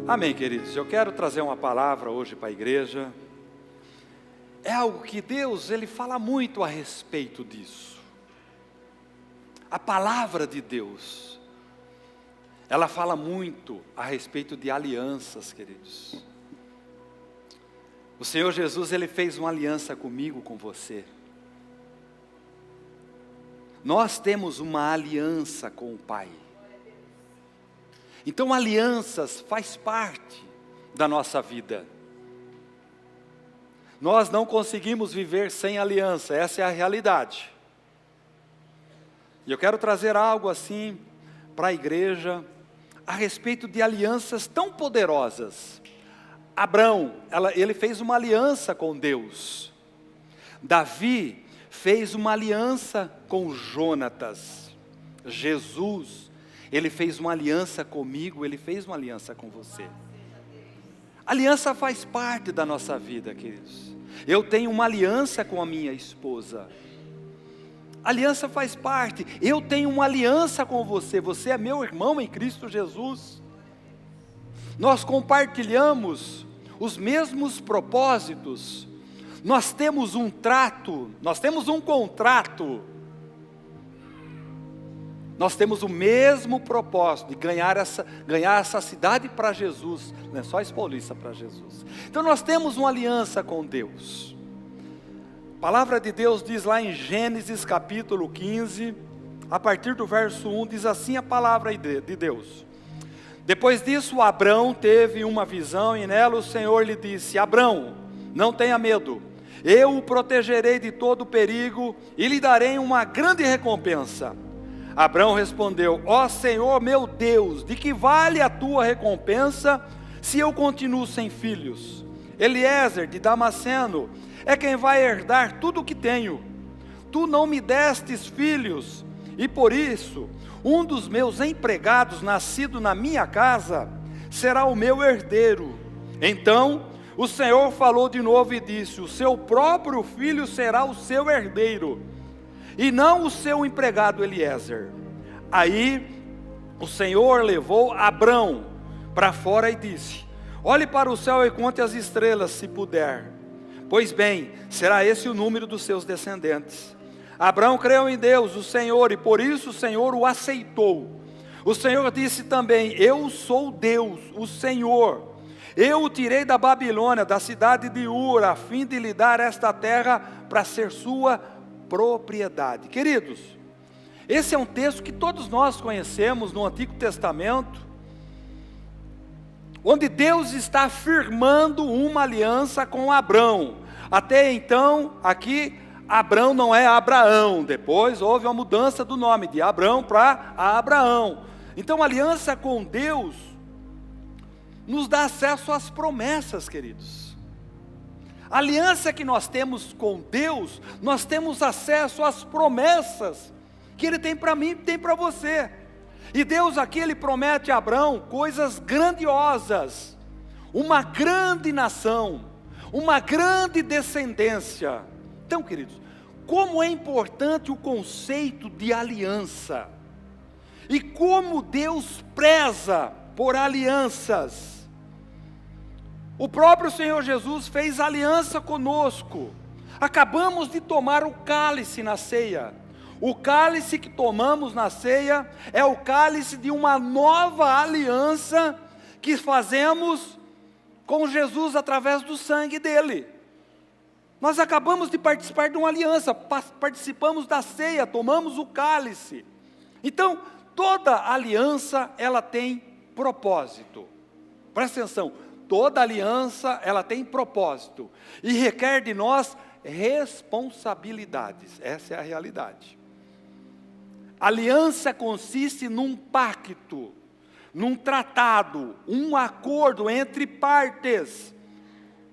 Amém, queridos. Eu quero trazer uma palavra hoje para a igreja. É algo que Deus, Ele fala muito a respeito disso. A palavra de Deus, ela fala muito a respeito de alianças, queridos. O Senhor Jesus, Ele fez uma aliança comigo, com você. Nós temos uma aliança com o Pai. Então alianças faz parte da nossa vida. Nós não conseguimos viver sem aliança, essa é a realidade. E eu quero trazer algo assim para a igreja, a respeito de alianças tão poderosas. Abrão, ele fez uma aliança com Deus. Davi fez uma aliança com Jonatas. Jesus, Ele fez uma aliança comigo, Ele fez uma aliança com você. Aliança faz parte da nossa vida, queridos. Eu tenho uma aliança com a minha esposa. Aliança faz parte. Eu tenho uma aliança com você. Você é meu irmão em Cristo Jesus. Nós compartilhamos os mesmos propósitos. Nós temos um trato, nós temos um contrato. Nós temos o mesmo propósito de ganhar essa cidade para Jesus, Lençóis Paulista para Jesus. Então nós temos uma aliança com Deus. A palavra de Deus diz lá em Gênesis capítulo 15, a partir do verso 1, diz assim a palavra de Deus. Depois disso, Abrão teve uma visão e nela o Senhor lhe disse: Abrão, não tenha medo, eu o protegerei de todo perigo e lhe darei uma grande recompensa. Abrão respondeu: ó Senhor meu Deus, de que vale a tua recompensa se eu continuo sem filhos? Eliezer de Damasceno é quem vai herdar tudo o que tenho. Tu não me destes filhos, e por isso um dos meus empregados nascido na minha casa será o meu herdeiro. Então o Senhor falou de novo e disse: o seu próprio filho será o seu herdeiro, e não o seu empregado Eliezer. Aí o Senhor levou Abrão para fora e disse: olhe para o céu e conte as estrelas, se puder. Pois bem, será esse o número dos seus descendentes. Abrão creu em Deus, o Senhor, e por isso o Senhor o aceitou. O Senhor disse também: eu sou Deus, o Senhor. Eu o tirei da Babilônia, da cidade de Ur, a fim de lhe dar esta terra para ser sua propriedade. Queridos, esse é um texto que todos nós conhecemos no Antigo Testamento, onde Deus está afirmando uma aliança com Abrão. Até então, aqui, Abrão não é Abraão. Depois houve uma mudança do nome de Abrão para Abraão. Então a aliança com Deus nos dá acesso às promessas, queridos. A aliança que nós temos com Deus, nós temos acesso às promessas que Ele tem para mim e tem para você. E Deus aqui, Ele promete a Abrão coisas grandiosas, uma grande nação, uma grande descendência. Então, queridos, como é importante o conceito de aliança, e como Deus preza por alianças. O próprio Senhor Jesus fez aliança conosco. Acabamos de tomar o cálice na ceia. O cálice que tomamos na ceia é o cálice de uma nova aliança que fazemos com Jesus através do sangue dele. Nós acabamos de participar de uma aliança, participamos da ceia, tomamos o cálice. Então, toda aliança, ela tem propósito. Presta atenção, toda aliança, ela tem propósito. E requer de nós responsabilidades, essa é a realidade. Aliança consiste num pacto, num tratado, um acordo entre partes,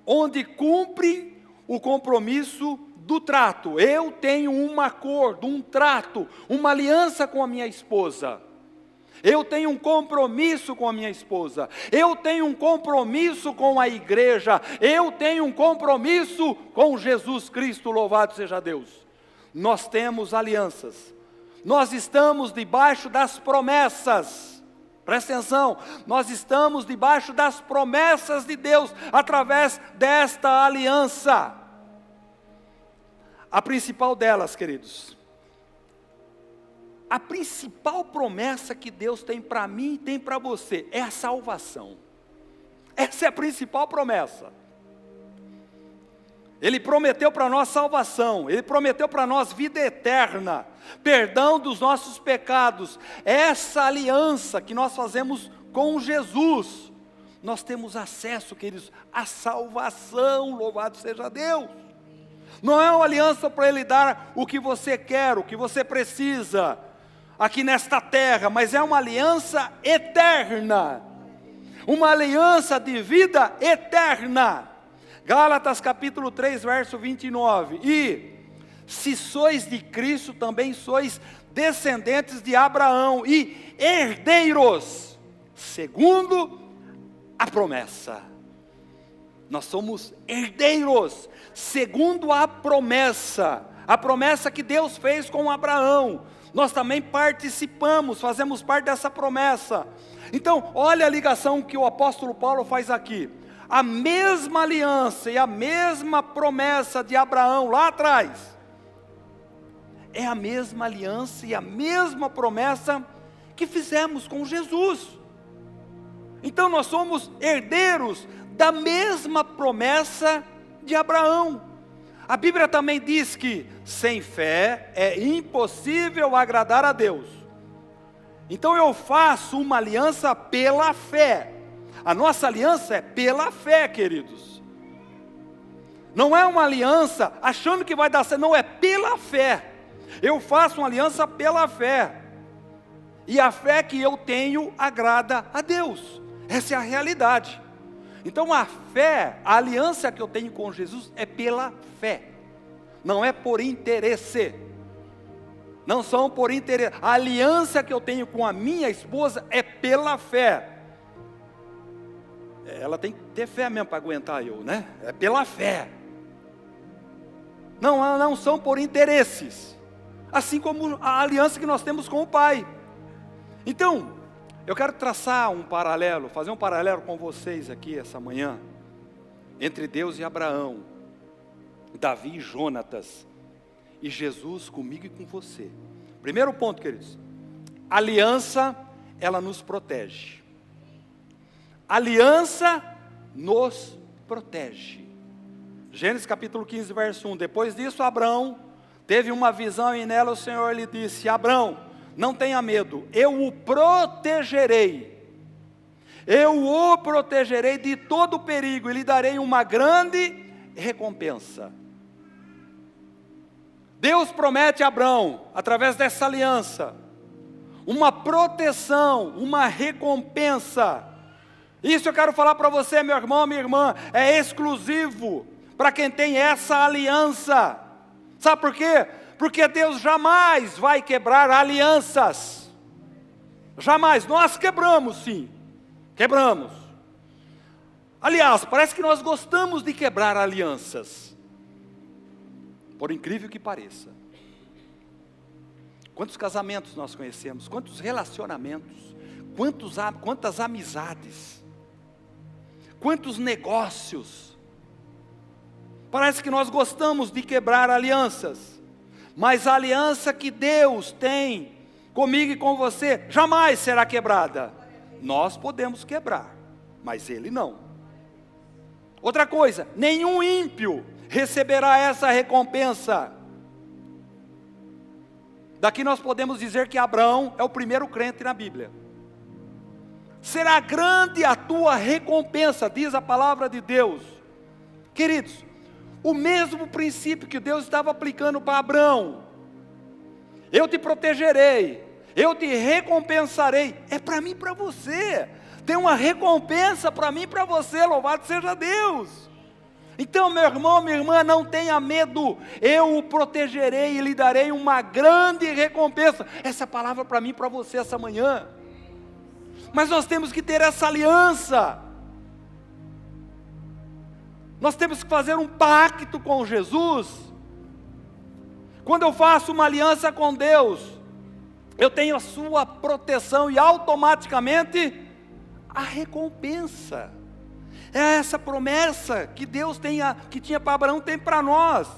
onde cumpre o compromisso do trato. Eu tenho um acordo, um trato, uma aliança com a minha esposa. Eu tenho um compromisso com a minha esposa. Eu tenho um compromisso com a igreja. Eu tenho um compromisso com Jesus Cristo, louvado seja Deus. Nós temos alianças. Nós estamos debaixo das promessas. Presta atenção, nós estamos debaixo das promessas de Deus, através desta aliança. A principal delas, queridos, a principal promessa que Deus tem para mim e tem para você, é a salvação. Essa é a principal promessa. Ele prometeu para nós salvação, Ele prometeu para nós vida eterna, perdão dos nossos pecados. Essa aliança que nós fazemos com Jesus, nós temos acesso, queridos, à salvação, louvado seja Deus. Não é uma aliança para Ele dar o que você quer, o que você precisa, aqui nesta terra, mas é uma aliança eterna, uma aliança de vida eterna. Gálatas capítulo 3, verso 29, e se sois de Cristo, também sois descendentes de Abraão e herdeiros, segundo a promessa. Nós somos herdeiros, segundo a promessa que Deus fez com Abraão. Nós também participamos, fazemos parte dessa promessa. Então, olha a ligação que o apóstolo Paulo faz aqui. A mesma aliança e a mesma promessa de Abraão lá atrás, é a mesma aliança e a mesma promessa que fizemos com Jesus. Então nós somos herdeiros da mesma promessa de Abraão. A Bíblia também diz que sem fé é impossível agradar a Deus. Então eu faço uma aliança pela fé. A nossa aliança é pela fé, queridos. Não é uma aliança achando que vai dar certo, não, é pela fé. Eu faço uma aliança pela fé. E a fé que eu tenho agrada a Deus. Essa é a realidade. Então a fé, a aliança que eu tenho com Jesus é pela fé. Não é por interesse. Não são por interesse. A aliança que eu tenho com a minha esposa é pela fé. Ela tem que ter fé mesmo para aguentar eu, né? É pela fé. Não são por interesses. Assim como a aliança que nós temos com o Pai. Então, eu quero traçar um paralelo, fazer um paralelo com vocês aqui essa manhã, entre Deus e Abraão, Davi e Jonatas, e Jesus comigo e com você. Primeiro ponto, queridos, a aliança, ela nos protege. Aliança nos protege. Gênesis capítulo 15, verso 1. Depois disso, Abraão teve uma visão e nela o Senhor lhe disse: Abraão, não tenha medo, eu o protegerei. Eu o protegerei de todo perigo e lhe darei uma grande recompensa. Deus promete a Abraão, através dessa aliança, uma proteção, uma recompensa. Isso eu quero falar para você, meu irmão, minha irmã, é exclusivo para quem tem essa aliança. Sabe por quê? Porque Deus jamais vai quebrar alianças. Jamais. Nós quebramos, sim. Quebramos. Aliás, parece que nós gostamos de quebrar alianças. Por incrível que pareça. Quantos casamentos nós conhecemos? Quantos relacionamentos? Quantas amizades? Quantos negócios? Parece que nós gostamos de quebrar alianças, mas a aliança que Deus tem comigo e com você jamais será quebrada. Nós podemos quebrar, mas Ele não. Outra coisa, nenhum ímpio receberá essa recompensa. Daqui nós podemos dizer que Abraão é o primeiro crente na Bíblia. Será grande a tua recompensa, diz a palavra de Deus. Queridos, o mesmo princípio que Deus estava aplicando para Abraão, eu te protegerei, eu te recompensarei, é para mim e para você. Tem uma recompensa para mim e para você, louvado seja Deus. Então, meu irmão, minha irmã, não tenha medo, eu o protegerei e lhe darei uma grande recompensa. Essa é a palavra para mim e para você essa manhã. Mas nós temos que ter essa aliança. Nós temos que fazer um pacto com Jesus. Quando eu faço uma aliança com Deus, eu tenho a sua proteção e automaticamente a recompensa. É essa promessa que Deus que tinha para Abraão, tem para nós.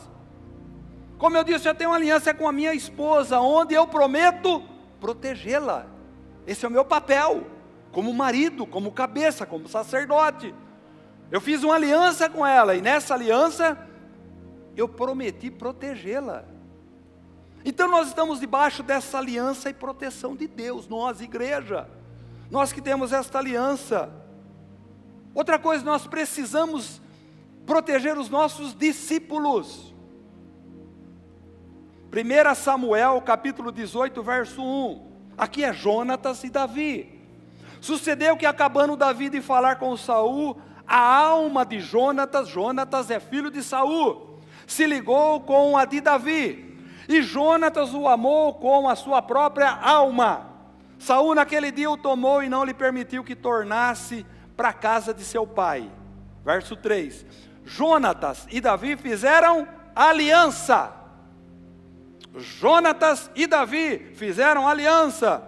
Como eu disse, eu tenho uma aliança com a minha esposa, onde eu prometo protegê-la. Esse é o meu papel, como marido, como cabeça, como sacerdote. Eu fiz uma aliança com ela, e nessa aliança, eu prometi protegê-la. Então nós estamos debaixo dessa aliança e proteção de Deus, nós, igreja. Nós que temos esta aliança. Outra coisa, nós precisamos proteger os nossos discípulos. 1 Samuel, capítulo 18, verso 1. Aqui é Jonatas e Davi. Sucedeu que, acabando Davi de falar com Saul, a alma de Jonatas é filho de Saul, se ligou com a de Davi, e Jonatas o amou com a sua própria alma. Saul naquele dia o tomou e não lhe permitiu que tornasse para a casa de seu pai. Verso 3. Jonatas e Davi fizeram aliança. Jonatas e Davi fizeram aliança,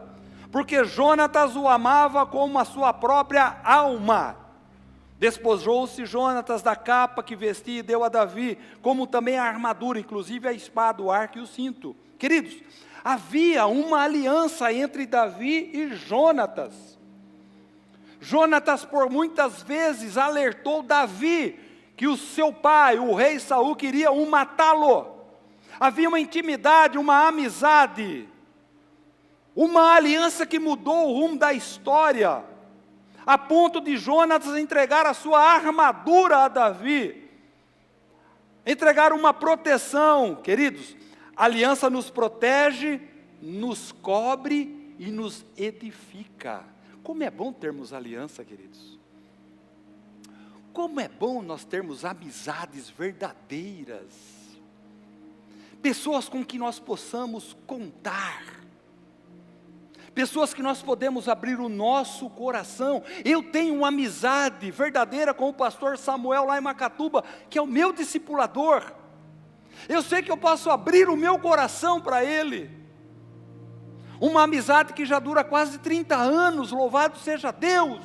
porque Jonatas o amava como a sua própria alma. Despojou-se Jonatas da capa que vestia e deu a Davi, como também a armadura, inclusive a espada, o arco e o cinto. Queridos, havia uma aliança entre Davi e Jonatas. Jonatas por muitas vezes alertou Davi que o seu pai, o rei Saul, queria matá-lo. Havia uma intimidade, uma amizade, uma aliança que mudou o rumo da história, a ponto de Jonatas entregar a sua armadura a Davi, entregar uma proteção. Queridos, a aliança nos protege, nos cobre e nos edifica. Como é bom termos aliança, queridos. Como é bom nós termos amizades verdadeiras, pessoas com que nós possamos contar, pessoas que nós podemos abrir o nosso coração. Eu tenho uma amizade verdadeira com o pastor Samuel lá em Macatuba, que é o meu discipulador. Eu sei que eu posso abrir o meu coração para ele. Uma amizade que já dura quase 30 anos, louvado seja Deus.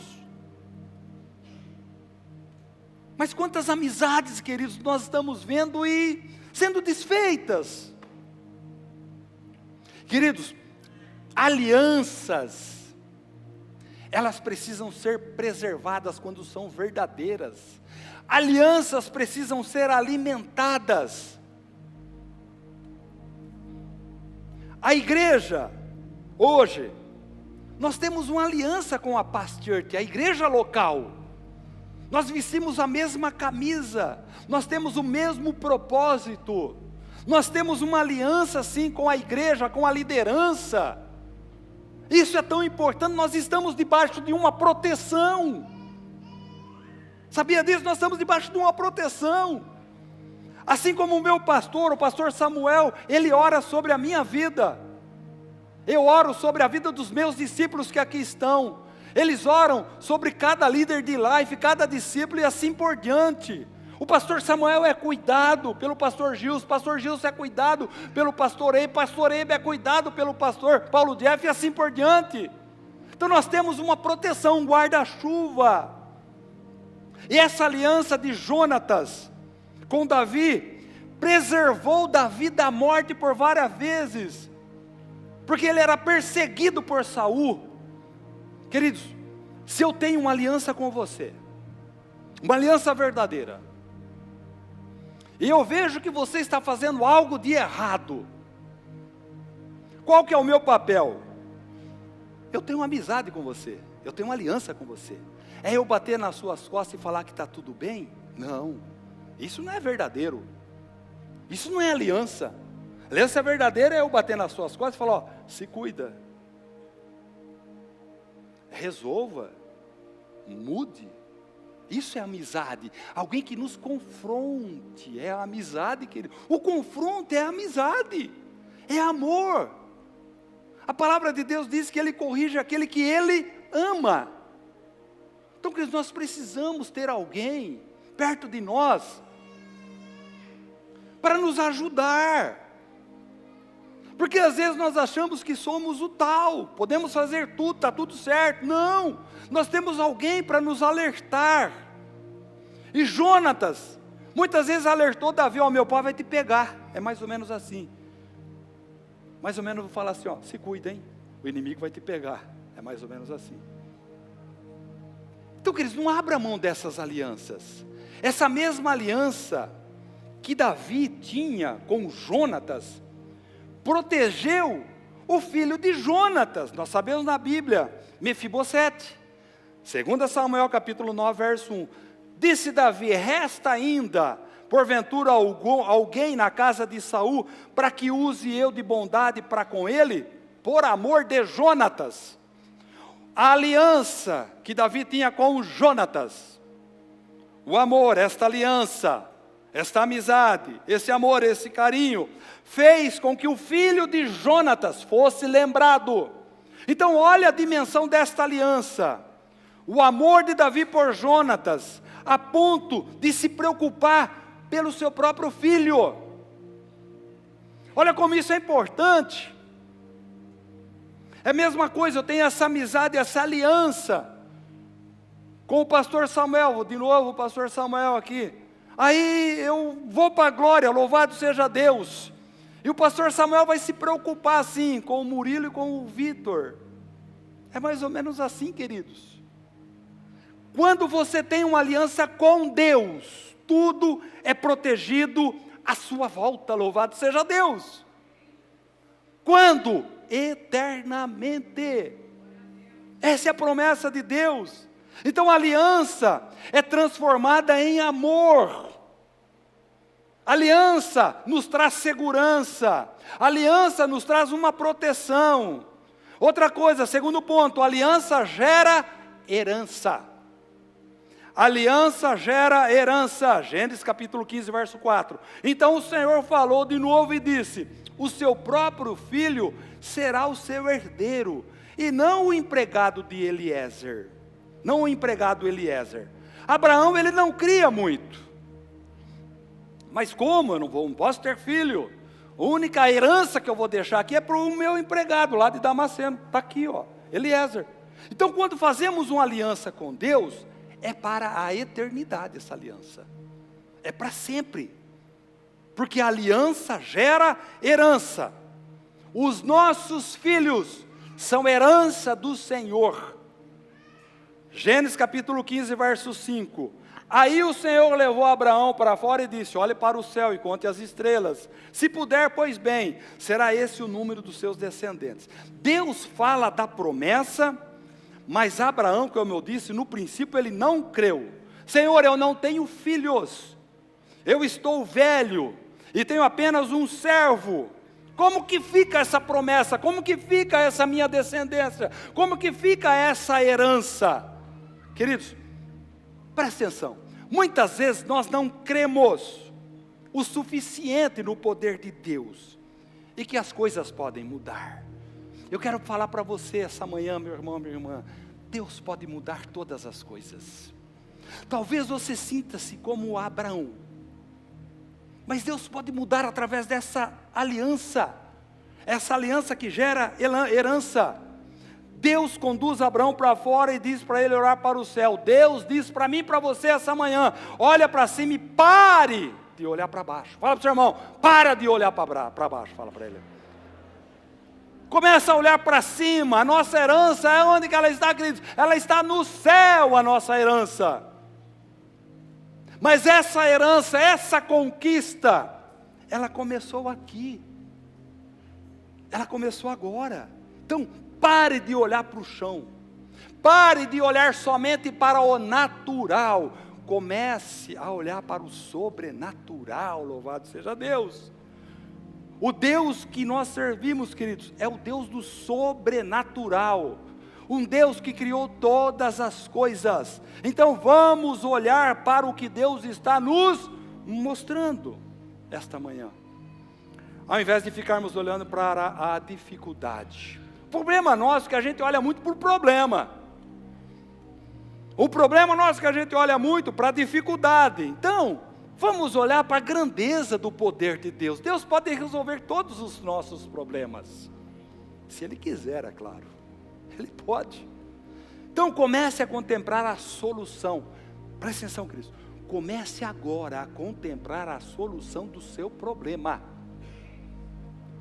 Mas quantas amizades, queridos, nós estamos vendo e sendo desfeitas. Queridos, alianças, elas precisam ser preservadas quando são verdadeiras. Alianças precisam ser alimentadas. A igreja, hoje, nós temos uma aliança com a Paz Church, a igreja local. Nós vestimos a mesma camisa, nós temos o mesmo propósito, nós temos uma aliança sim com a igreja, com a liderança. Isso é tão importante, nós estamos debaixo de uma proteção. Sabia disso? Nós estamos debaixo de uma proteção. Assim como o meu pastor, o pastor Samuel, ele ora sobre a minha vida. Eu oro sobre a vida dos meus discípulos que aqui estão. Eles oram sobre cada líder de life, cada discípulo e assim por diante. O pastor Samuel é cuidado pelo pastor Gilson, pastor Gilson é cuidado pelo pastor Eibe é cuidado pelo pastor Paulo Jeff e assim por diante. Então nós temos uma proteção, um guarda-chuva. E essa aliança de Jonatas com Davi preservou Davi da morte por várias vezes, porque ele era perseguido por Saul. Queridos, se eu tenho uma aliança com você, uma aliança verdadeira, e eu vejo que você está fazendo algo de errado, qual que é o meu papel? Eu tenho uma amizade com você, eu tenho uma aliança com você. É eu bater nas suas costas e falar que está tudo bem? Não, isso não é verdadeiro, isso não é aliança. Aliança verdadeira é eu bater nas suas costas e falar, ó, se cuida, resolva, mude. Isso é amizade. Alguém que nos confronte, é a amizade, querido. O confronto é amizade, é amor. A palavra de Deus diz que Ele corrige aquele que Ele ama. Então, queridos, nós precisamos ter alguém perto de nós para nos ajudar, Porque às vezes nós achamos que somos o tal, podemos fazer tudo, está tudo certo. Não, nós temos alguém para nos alertar. E Jonatas, muitas vezes alertou Davi: ó, meu pai vai te pegar. É mais ou menos assim. Mais ou menos vou falar assim, ó, se cuida, hein? O inimigo vai te pegar. É mais ou menos assim. Então, queridos, não abra mão dessas alianças. Essa mesma aliança que Davi tinha com Jonatas, protegeu o filho de Jonatas. Nós sabemos na Bíblia, Mefibosete. 2 Samuel capítulo 9, verso 1. Disse Davi: resta ainda, porventura, alguém na casa de Saul, para que use eu de bondade para com ele, por amor de Jonatas. A aliança que Davi tinha com Jonatas, o amor, esta aliança, esta amizade, esse amor, esse carinho, fez com que o filho de Jonatas fosse lembrado. Então olha a dimensão desta aliança. O amor de Davi por Jonatas, a ponto de se preocupar pelo seu próprio filho. Olha como isso é importante. É a mesma coisa, eu tenho essa amizade, essa aliança com o pastor Samuel, de novo o pastor Samuel aqui. Aí eu vou para a glória, louvado seja Deus. E o pastor Samuel vai se preocupar assim, com o Murilo e com o Vitor. É mais ou menos assim, queridos. Quando você tem uma aliança com Deus, tudo é protegido à sua volta, louvado seja Deus. Quando? Eternamente. Essa é a promessa de Deus. Então a aliança é transformada em amor. Aliança nos traz segurança. Aliança nos traz uma proteção. Outra coisa, segundo ponto, aliança gera herança. Aliança gera herança. Gênesis capítulo 15, verso 4. Então o Senhor falou de novo e disse: o seu próprio filho será o seu herdeiro, e não o empregado de Eliezer. Não o empregado Eliezer. Abraão, ele não cria muito. Mas como? Eu não posso ter filho. A única herança que eu vou deixar aqui é para o meu empregado lá de Damasceno. Está aqui, ó, Eliezer. Então quando fazemos uma aliança com Deus, é para a eternidade essa aliança. É para sempre. Porque a aliança gera herança. Os nossos filhos são herança do Senhor. Gênesis capítulo 15, verso 5. Aí o Senhor levou Abraão para fora e disse: olhe para o céu e conte as estrelas. Se puder, pois bem, será esse o número dos seus descendentes. Deus fala da promessa, mas Abraão, como eu disse, no princípio ele não creu. Senhor, eu não tenho filhos. Eu estou velho e tenho apenas um servo. Como que fica essa promessa? Como que fica essa minha descendência? Como que fica essa herança? Queridos, presta atenção. Muitas vezes nós não cremos o suficiente no poder de Deus e que as coisas podem mudar. Eu quero falar para você essa manhã, meu irmão, minha irmã, Deus pode mudar todas as coisas. Talvez você sinta-se como Abraão, mas Deus pode mudar através dessa aliança, essa aliança que gera herança. Deus conduz Abraão para fora e diz para ele orar para o céu. Deus diz para mim e para você essa manhã: olha para cima e pare de olhar para baixo. Fala para o seu irmão: para de olhar para baixo, fala para ele. Começa a olhar para cima. A nossa herança é onde que ela está, queridos? Ela está no céu, a nossa herança. Mas essa herança, essa conquista, ela começou aqui. Ela começou agora. Então, pare de olhar para o chão. Pare de olhar somente para o natural. Comece a olhar para o sobrenatural, louvado seja Deus. O Deus que nós servimos, queridos, é o Deus do sobrenatural. Um Deus que criou todas as coisas. Então vamos olhar para o que Deus está nos mostrando esta manhã. Ao invés de ficarmos olhando para a dificuldade. O problema nosso é que a gente olha muito para o problema. O problema nosso é que a gente olha muito para a dificuldade. Então, Vamos olhar para a grandeza do poder de Deus. Deus pode resolver todos os nossos problemas. Se Ele quiser, é claro. Ele pode. Então comece a contemplar a solução. Preste atenção, Cristo. Comece agora a contemplar a solução do seu problema.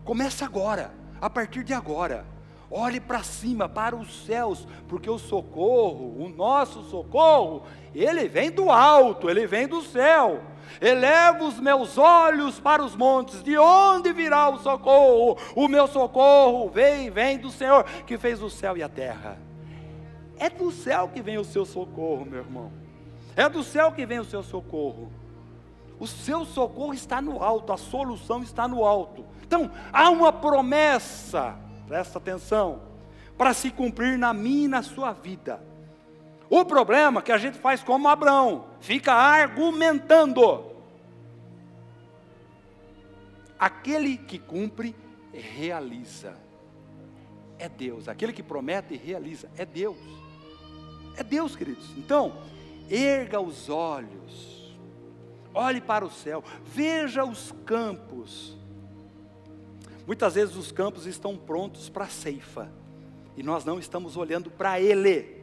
Comece agora, a partir de agora. Olhe para cima, para os céus, porque o socorro, o nosso socorro, ele vem do alto, ele vem do céu. Elevo os meus olhos para os montes, de onde virá o socorro? O meu socorro vem do Senhor, que fez o céu e a terra. É do céu que vem o seu socorro, meu irmão. É do céu que vem o seu socorro. O seu socorro está no alto, a solução está no alto. Então, há uma promessa, presta atenção, para se cumprir na minha e na sua vida. O problema é que a gente faz como Abraão, fica argumentando. Aquele que cumpre, realiza. É Deus. Aquele que promete, realiza. É Deus. É Deus, queridos. Então, erga os olhos. Olhe para o céu. Veja os campos. Muitas vezes os campos estão prontos para a ceifa. E nós não estamos olhando para ele.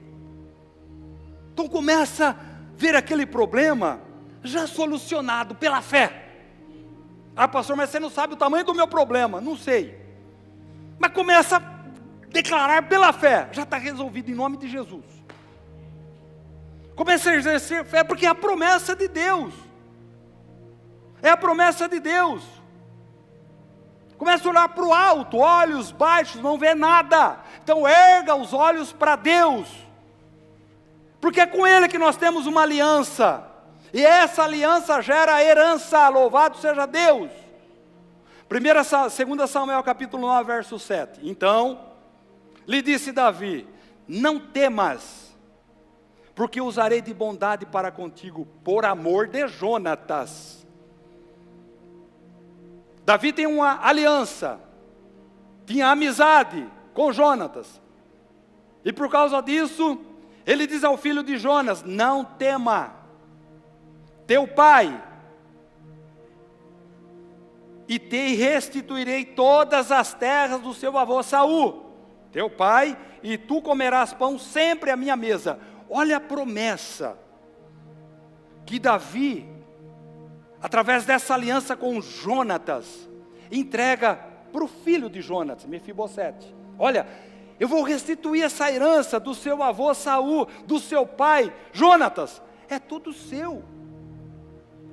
Então começa a ver aquele problema já solucionado pela fé. Ah, pastor, mas você não sabe o tamanho do meu problema. Não sei. Mas começa a declarar pela fé. Já está resolvido em nome de Jesus. Começa a exercer fé, porque é a promessa de Deus. É a promessa de Deus. Começa a olhar para o alto, olhos baixos, não vê nada. Então erga os olhos para Deus. Porque é com Ele que nós temos uma aliança. E essa aliança gera herança, louvado seja Deus. 2 Samuel capítulo 9, verso 7. Então, lhe disse Davi, não temas, porque usarei de bondade para contigo, por amor de Jonatas. Davi tem uma aliança, tinha amizade com Jonatas. E por causa disso, ele diz ao filho de Jonas, não tema, teu pai, e te restituirei todas as terras do seu avô Saul, teu pai, e tu comerás pão sempre à minha mesa. Olha a promessa que Davi, através dessa aliança com Jonatas, entrega para o filho de Jonatas, Mefibosete. Olha, eu vou restituir essa herança do seu avô Saul, do seu pai, Jonatas. É tudo seu.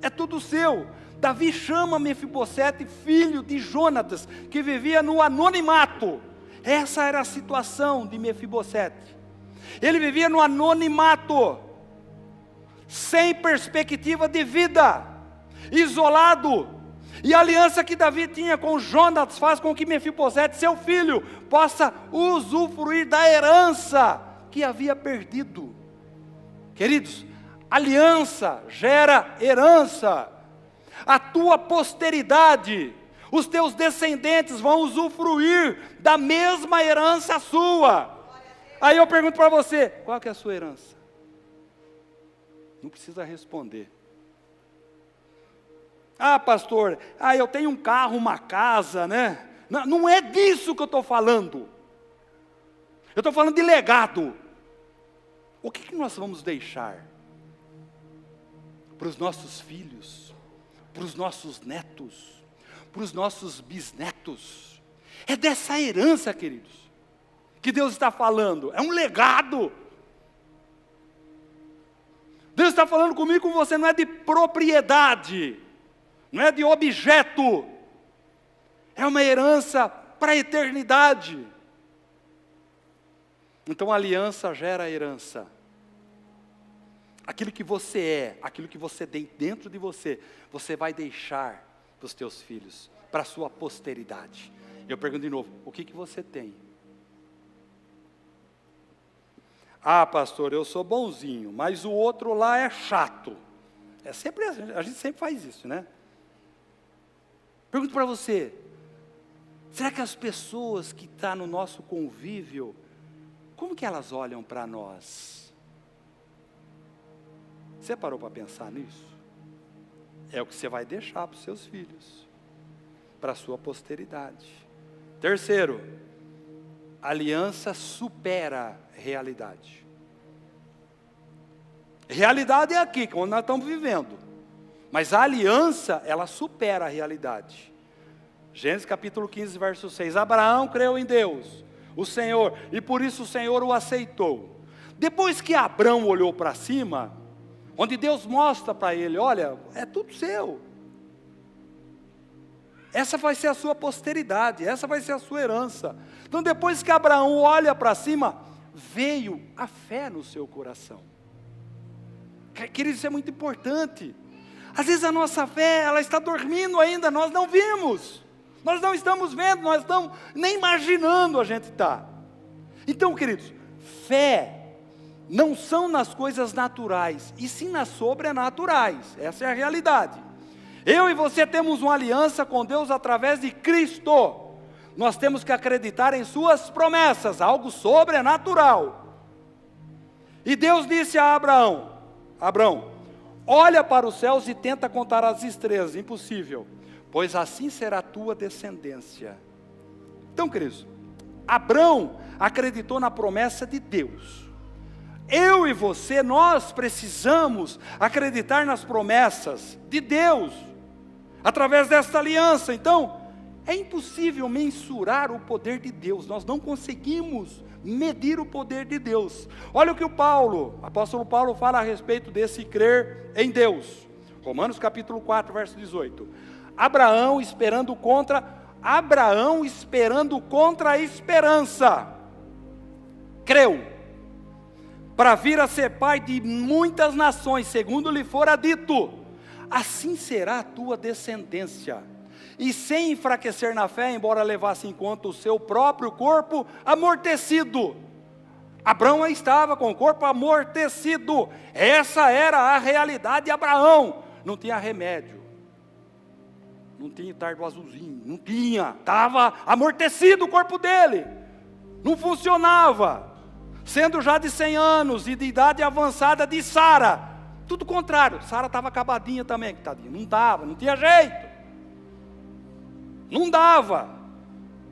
É tudo seu. Davi chama Mefibosete, filho de Jonatas, que vivia no anonimato. Essa era a situação de Mefibosete. Ele vivia no anonimato, sem perspectiva de vida, isolado. E a aliança que Davi tinha com Jonatas faz com que Mefibosete, seu filho, possa usufruir da herança que havia perdido. Queridos, aliança gera herança. A tua posteridade, os teus descendentes vão usufruir da mesma herança sua. Aí eu pergunto para você, qual que é a sua herança? Não precisa responder. Ah, pastor, eu tenho um carro, uma casa, né? Não é disso que eu estou falando. Eu estou falando de legado. O que nós vamos deixar para os nossos filhos, para os nossos netos, para os nossos bisnetos? É dessa herança, queridos, que Deus está falando. É um legado. Deus está falando comigo e com você, não é de propriedade, não é de objeto, é uma herança para a eternidade. Então a aliança gera herança. Aquilo que você é, aquilo que você tem dentro de você, você vai deixar para os teus filhos, para a sua posteridade. Eu pergunto de novo, o que você tem? Ah, pastor, eu sou bonzinho, mas o outro lá é chato. É sempre, a gente sempre faz isso, né? Pergunto para você, será que as pessoas que estão no nosso convívio, como que elas olham para nós? Você parou para pensar nisso? é o que você vai deixar para os seus filhos, para a sua posteridade. Terceiro, aliança supera realidade. Realidade é aqui, onde nós estamos vivendo. Mas a aliança, ela supera a realidade. Gênesis capítulo 15, verso 6. Abraão creu em Deus, o Senhor, e por isso o Senhor o aceitou. Depois que Abraão olhou para cima, onde Deus mostra para ele, olha, é tudo seu. Essa vai ser a sua posteridade, essa vai ser a sua herança. Então depois que Abraão olha para cima, veio a fé no seu coração. Querido, isso é muito importante. Às vezes a nossa fé, ela está dormindo ainda, nós não vimos. Nós não estamos vendo, nós estamos nem imaginando a gente está. Então, queridos, fé não são nas coisas naturais, e sim nas sobrenaturais. Essa é a realidade. Eu e você temos uma aliança com Deus através de Cristo. Nós temos que acreditar em suas promessas, algo sobrenatural. E Deus disse a Abraão, olha para os céus e tenta contar as estrelas, impossível, pois assim será a tua descendência. Então, queridos, Abraão acreditou na promessa de Deus. Eu e você, nós precisamos acreditar nas promessas de Deus, através desta aliança. Então, é impossível mensurar o poder de Deus, nós não conseguimos medir o poder de Deus. Olha o que o apóstolo Paulo fala a respeito desse crer em Deus. Romanos capítulo 4, verso 18. Abraão esperando contra a esperança, creu, para vir a ser pai de muitas nações, segundo lhe fora dito, assim será a tua descendência. E sem enfraquecer na fé, embora levasse em conta o seu próprio corpo amortecido. Abraão estava com o corpo amortecido. Essa era a realidade de Abraão. Não tinha remédio. Não tinha tardo azulzinho. Não tinha. Estava amortecido o corpo dele. Não funcionava. Sendo já de 100 anos e de idade avançada de Sara. Tudo contrário. Sara estava acabadinha também. Tadinha. Não estava, não tinha jeito. Não dava.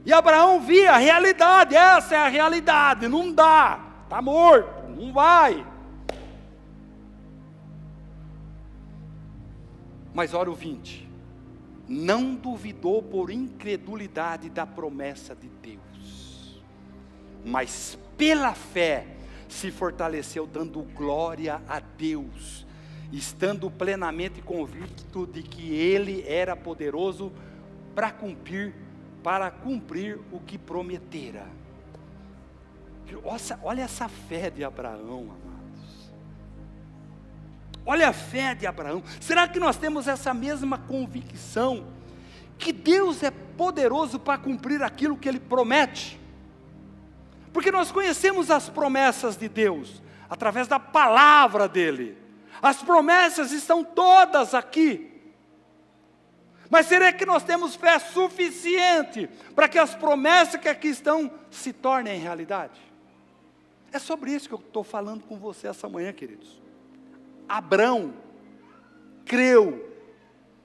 E Abraão via a realidade, essa é a realidade, não dá, está morto, não vai. Mas olha o 20, não duvidou por incredulidade da promessa de Deus, mas pela fé se fortaleceu, dando glória a Deus, estando plenamente convicto de que Ele era poderoso para cumprir o que prometera. Olha essa fé de Abraão, amados. Olha a fé de Abraão. Será que nós temos essa mesma convicção que Deus é poderoso para cumprir aquilo que Ele promete? Porque nós conhecemos as promessas de Deus através da palavra dEle. As promessas estão todas aqui. Mas será que nós temos fé suficiente para que as promessas que aqui estão se tornem realidade? É sobre isso que eu estou falando com você essa manhã, queridos. Abraão creu.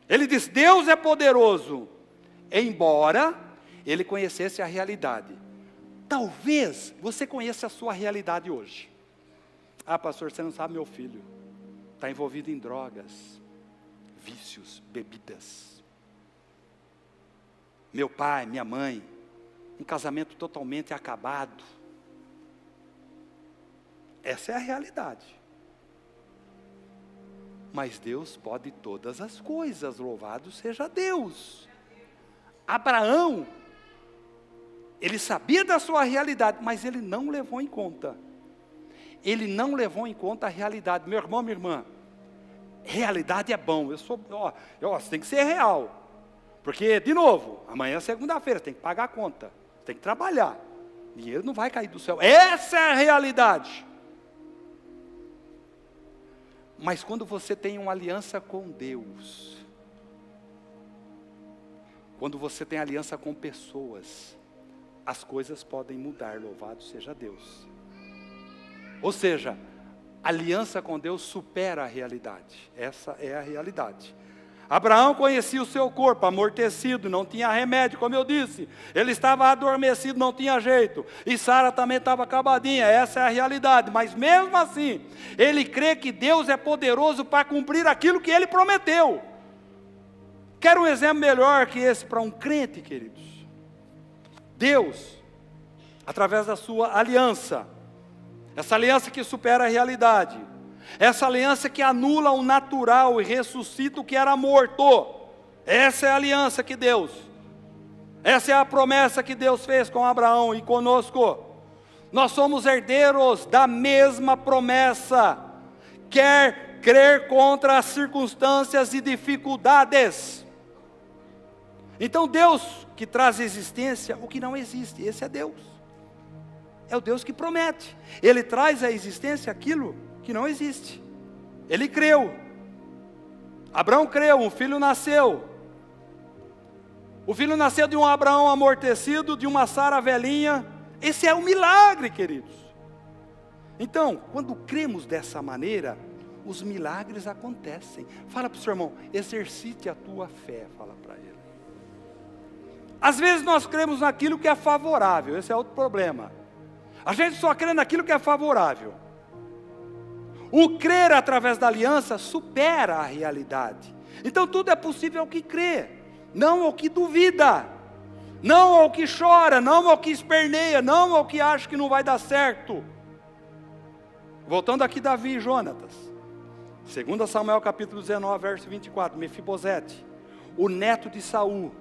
Ele disse, Deus é poderoso. Embora ele conhecesse a realidade. Talvez você conheça a sua realidade hoje. Ah, pastor, você não sabe, meu filho está envolvido em drogas, vícios, bebidas. Meu pai, minha mãe, um casamento totalmente acabado. Essa é a realidade. Mas Deus pode todas as coisas, louvado seja Deus. Abraão, ele sabia da sua realidade, mas ele não levou em conta. Ele não levou em conta a realidade. Meu irmão, minha irmã, realidade é bom. Você tem que ser real. Porque, de novo, amanhã é segunda-feira, tem que pagar a conta, tem que trabalhar, dinheiro não vai cair do céu, essa é a realidade. Mas quando você tem uma aliança com Deus, quando você tem aliança com pessoas, as coisas podem mudar, louvado seja Deus. Ou seja, aliança com Deus supera a realidade, essa é a realidade. Abraão conhecia o seu corpo, amortecido, não tinha remédio, como eu disse. Ele estava adormecido, não tinha jeito. E Sara também estava acabadinha, essa é a realidade. Mas mesmo assim, ele crê que Deus é poderoso para cumprir aquilo que ele prometeu. Quero um exemplo melhor que esse para um crente, queridos. Deus, através da sua aliança, essa aliança que supera a realidade, essa aliança que anula o natural e ressuscita o que era morto. Essa é a aliança que Deus, essa é a promessa que Deus fez com Abraão e conosco. Nós somos herdeiros da mesma promessa. Quer crer contra as circunstâncias e dificuldades. Então Deus que traz à existência o que não existe, esse é Deus. É o Deus que promete. Ele traz à existência aquilo que não existe. Ele creu. Abraão creu, um filho nasceu. O filho nasceu de um Abraão amortecido, de uma Sara velhinha. Esse é o milagre, queridos. Então, quando cremos dessa maneira, os milagres acontecem. Fala para o seu irmão, exercite a tua fé, fala para ele. Às vezes nós cremos naquilo que é favorável, esse é outro problema. A gente só crê naquilo que é favorável. O crer através da aliança supera a realidade. Então tudo é possível ao que crê, não ao que duvida, não ao que chora, não ao que esperneia, não ao que acha que não vai dar certo. Voltando aqui Davi e Jonatas. 2 Samuel capítulo 19, verso 24, Mefibosete, o neto de Saul,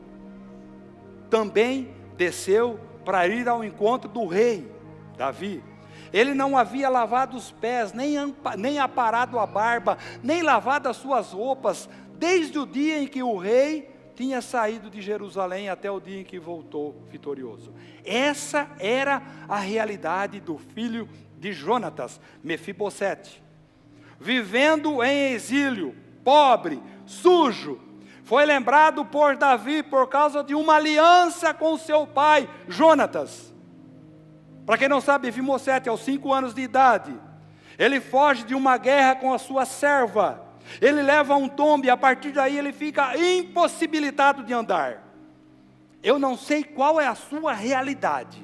também desceu para ir ao encontro do rei Davi. Ele não havia lavado os pés, nem aparado a barba, nem lavado as suas roupas, desde o dia em que o rei tinha saído de Jerusalém até o dia em que voltou vitorioso. Essa era a realidade do filho de Jonatas, Mefibosete. Vivendo em exílio, pobre, sujo, foi lembrado por Davi por causa de uma aliança com seu pai, Jonatas. Para quem não sabe, Mefibosete, aos 5 anos de idade, ele foge de uma guerra com a sua serva, ele leva um tombo e a partir daí ele fica impossibilitado de andar. Eu não sei qual é a sua realidade,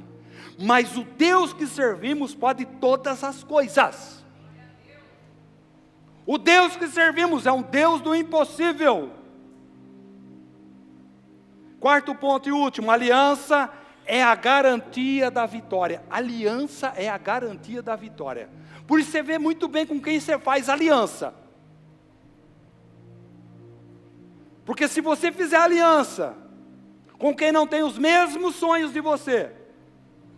mas o Deus que servimos pode todas as coisas. O Deus que servimos é um Deus do impossível. Quarto ponto e último, aliança é a garantia da vitória. Aliança é a garantia da vitória. Por isso você vê muito bem com quem você faz aliança. Porque se você fizer aliança com quem não tem os mesmos sonhos de você,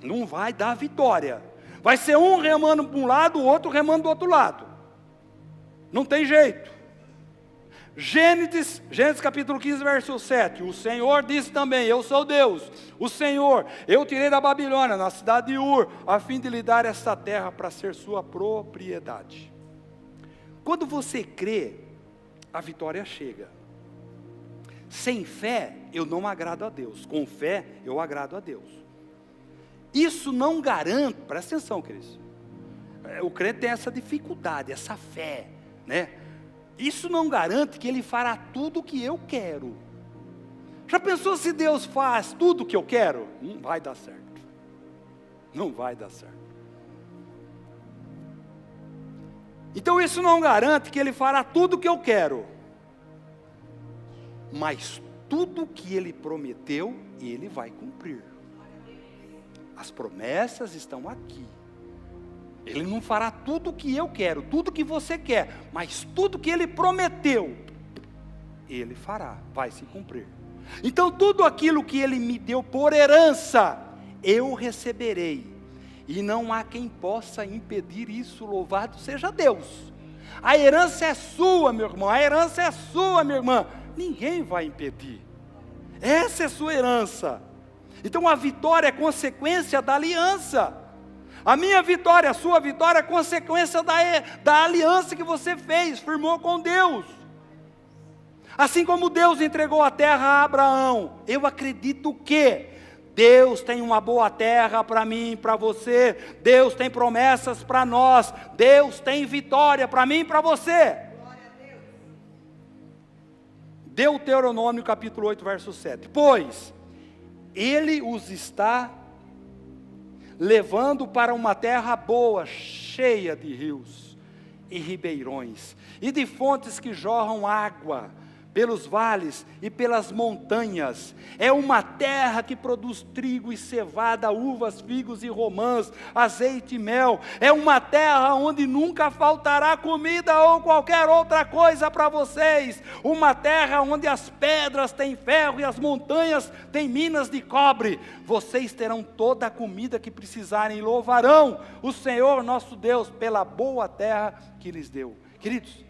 não vai dar vitória. Vai ser um remando para um lado, o outro remando do outro lado. Não tem jeito. Gênesis capítulo 15, verso 7, o Senhor disse também, eu sou Deus, o Senhor, eu tirei da Babilônia, na cidade de Ur, a fim de lhe dar esta terra para ser sua propriedade. Quando você crê, a vitória chega. Sem fé, eu não agrado a Deus, com fé, eu agrado a Deus. Isso não garante, presta atenção, queridos, o crente tem essa dificuldade, essa fé, né? Isso não garante que Ele fará tudo o que eu quero. Já pensou se Deus faz tudo o que eu quero? Não vai dar certo. Não vai dar certo. Então isso não garante que Ele fará tudo o que eu quero. Mas tudo o que Ele prometeu, Ele vai cumprir. As promessas estão aqui. Ele não fará tudo o que eu quero, tudo o que você quer, mas tudo que Ele prometeu, Ele fará, vai se cumprir. Então tudo aquilo que Ele me deu por herança, eu receberei. E não há quem possa impedir isso, louvado seja Deus. A herança é sua, meu irmão, a herança é sua, minha irmã. Ninguém vai impedir. Essa é a sua herança. Então a vitória é consequência da aliança. A minha vitória, a sua vitória é consequência da aliança que você fez, firmou com Deus. Assim como Deus entregou a terra a Abraão, eu acredito que Deus tem uma boa terra para mim e para você, Deus tem promessas para nós, Deus tem vitória para mim e para você. Deuteronômio capítulo 8, verso 7. Pois Ele os está levando para uma terra boa, cheia de rios e ribeirões, e de fontes que jorram água, pelos vales e pelas montanhas. É uma terra que produz trigo e cevada, uvas, figos e romãs, azeite e mel. É uma terra onde nunca faltará comida ou qualquer outra coisa para vocês. Uma terra onde as pedras têm ferro e as montanhas têm minas de cobre. Vocês terão toda a comida que precisarem e louvarão o Senhor nosso Deus pela boa terra que lhes deu. Queridos,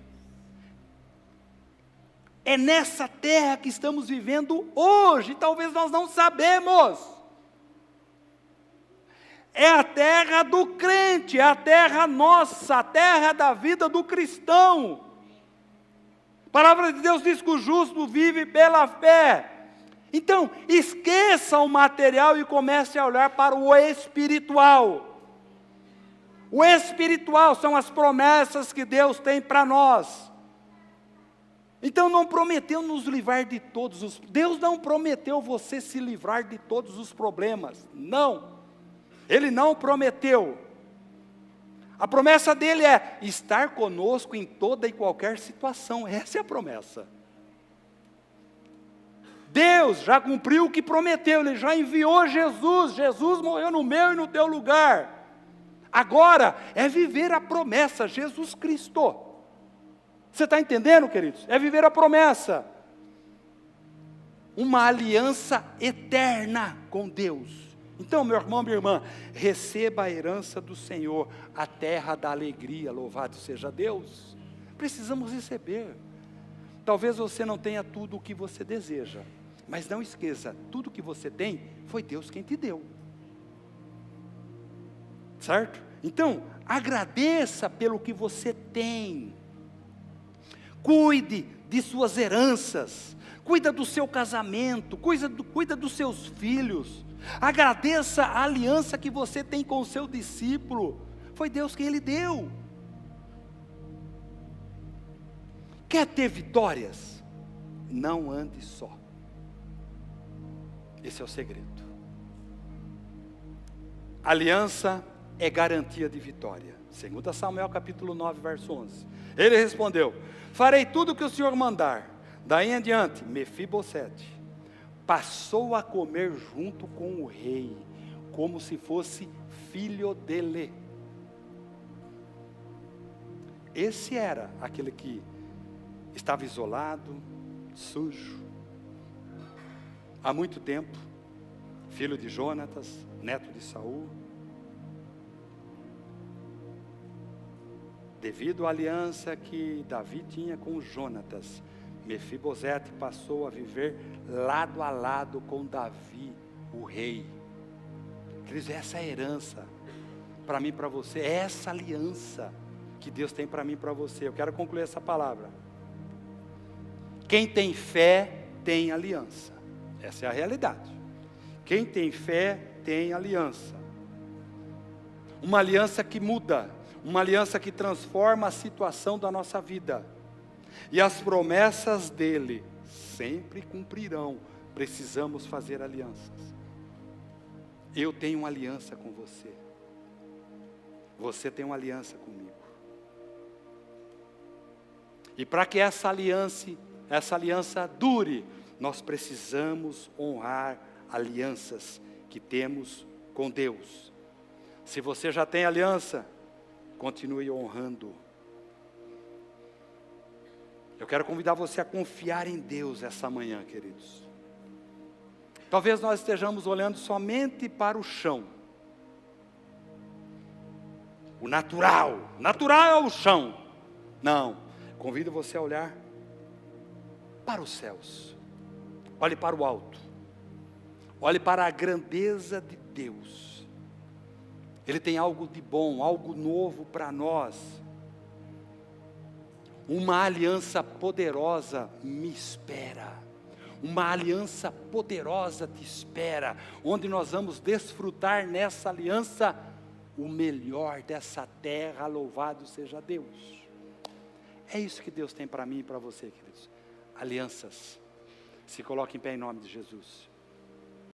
é nessa terra que estamos vivendo hoje, talvez nós não sabemos. É a terra do crente, é a terra nossa, a terra da vida do cristão. A palavra de Deus diz que o justo vive pela fé. Então, esqueça o material e comece a olhar para o espiritual. O espiritual são as promessas que Deus tem para nós. Então não prometeu nos livrar de todos os... Deus não prometeu você se livrar de todos os problemas. Não. Ele não prometeu. A promessa dele é estar conosco em toda e qualquer situação. Essa é a promessa. Deus já cumpriu o que prometeu. Ele já enviou Jesus. Jesus morreu no meu e no teu lugar. Agora é viver a promessa, Jesus Cristo. Você está entendendo, queridos? É viver a promessa. Uma aliança eterna com Deus. Então, meu irmão, minha irmã, receba a herança do Senhor, a terra da alegria, louvado seja Deus. Precisamos receber. Talvez você não tenha tudo o que você deseja, mas não esqueça, tudo que você tem, foi Deus quem te deu. Certo? Então, agradeça pelo que você tem. Cuide de suas heranças, cuida do seu casamento, cuida dos seus filhos. Agradeça a aliança que você tem com o seu discípulo. Foi Deus quem lhe deu. Quer ter vitórias? Não ande só. Esse é o segredo. Aliança é garantia de vitória. 2 Samuel capítulo 9, verso 11. Ele respondeu: farei tudo o que o Senhor mandar. Daí em diante, Mefibosete passou a comer junto com o rei, como se fosse filho dele. Esse era aquele que estava isolado, sujo, há muito tempo, filho de Jonatas, neto de Saul. Devido à aliança que Davi tinha com Jonatas, Mefibosete passou a viver lado a lado com Davi, o rei. Queridos, essa é a herança para mim e para você, é essa aliança que Deus tem para mim e para você. Eu quero concluir essa palavra. Quem tem fé tem aliança. Essa é a realidade. Quem tem fé tem aliança. Uma aliança que muda, uma aliança que transforma a situação da nossa vida. E as promessas dele sempre cumprirão. Precisamos fazer alianças. Eu tenho uma aliança com você. Você tem uma aliança comigo. E para que essa aliança dure, nós precisamos honrar alianças que temos com Deus. Se você já tem aliança, continue honrando. Eu quero convidar você a confiar em Deus essa manhã, queridos. Talvez nós estejamos olhando somente para o chão. O natural. Natural é o chão. Não. Convido você a olhar para os céus. Olhe para o alto. Olhe para a grandeza de Deus. Ele tem algo de bom, algo novo para nós. Uma aliança poderosa me espera. Uma aliança poderosa te espera. Onde nós vamos desfrutar nessa aliança o melhor dessa terra. Louvado seja Deus. É isso que Deus tem para mim e para você, queridos. alianças. Se coloque em pé em nome de Jesus.